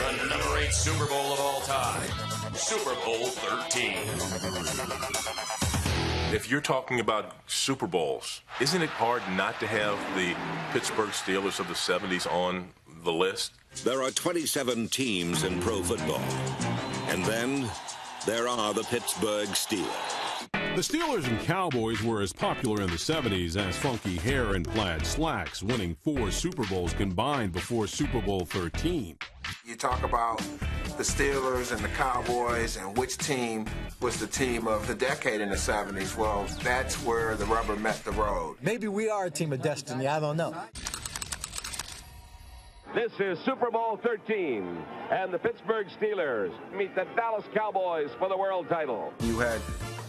The number 8 Super Bowl of all time, Super Bowl 13. If you're talking about Super Bowls, isn't it hard not to have the Pittsburgh Steelers of the 70s on the list? There are 27 teams in pro football. And then there are the Pittsburgh Steelers. The Steelers and Cowboys were as popular in the 70s as funky hair and plaid slacks, winning 4 Super Bowls combined before Super Bowl 13. You talk about the Steelers and the Cowboys and which team was the team of the decade in the 70s. Well, that's where the rubber met the road. Maybe we are a team of destiny. I don't know. This is Super Bowl 13, and the Pittsburgh Steelers meet the Dallas Cowboys for the world title. You had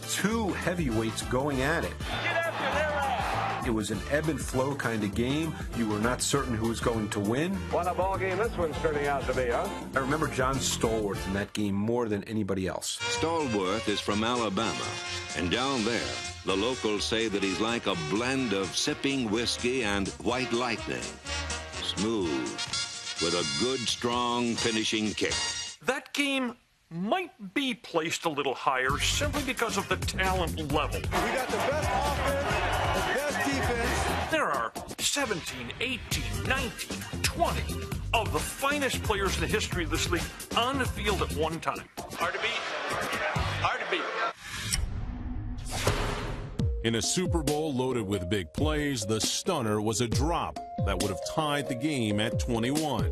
2 heavyweights going at it. Get after their ass! It was an ebb and flow kind of game. You were not certain who was going to win. What a ball game this one's turning out to be, huh? I remember John Stallworth in that game more than anybody else. Stallworth is from Alabama, and down there, the locals say that he's like a blend of sipping whiskey and white lightning. Smooth, with a good, strong finishing kick. That game might be placed a little higher simply because of the talent level. We got the best offense, the best defense. There are 17, 18, 19, 20 of the finest players in the history of this league on the field at one time. Hard to beat. Hard to beat. In a Super Bowl loaded with big plays, the stunner was a drop that would have tied the game at 21.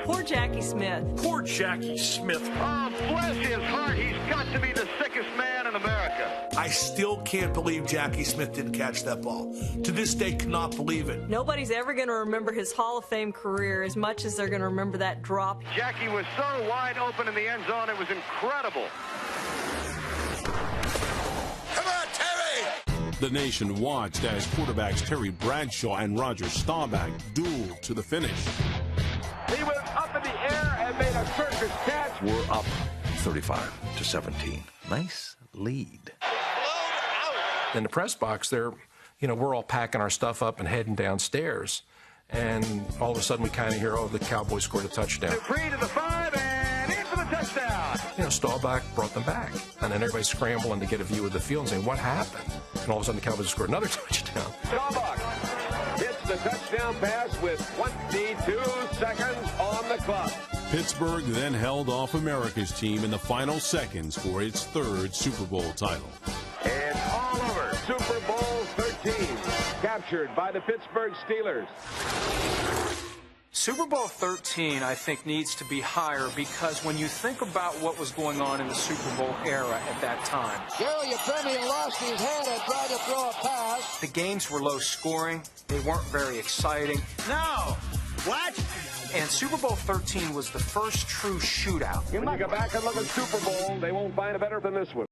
Poor Jackie Smith. Poor Jackie Smith. Oh, bless his heart, he's got to be the sickest man in America. I still can't believe Jackie Smith didn't catch that ball. To this day, cannot believe it. Nobody's ever going to remember his Hall of Fame career as much as they're going to remember that drop. Jackie was so wide open in the end zone, it was incredible. Come on, Terry! The nation watched as quarterbacks Terry Bradshaw and Roger Staubach dueled to the finish. He was up in the air and made a circus catch. We're up 35-17. Nice lead. In the press box there, we're all packing our stuff up and heading downstairs. And all of a sudden we kind of hear, oh, the Cowboys scored a touchdown. Dupree to the 5 and in for the touchdown. Staubach brought them back. And then everybody's scrambling to get a view of the field and saying, what happened? And all of a sudden the Cowboys scored another touchdown. Staubach hits the touchdown pass with 22 seconds on the clock. Pittsburgh then held off America's team in the final seconds for its 3rd Super Bowl title. And all over Super Bowl 13, captured by the Pittsburgh Steelers. Super Bowl 13, I think, needs to be higher because when you think about what was going on in the Super Bowl era at that time. Gary Premier lost his head and tried to throw a pass. The games were low scoring. They weren't very exciting. No! What? And Super Bowl 13 was the first true shootout. You can go back and look at Super Bowl. They won't find a better than this one.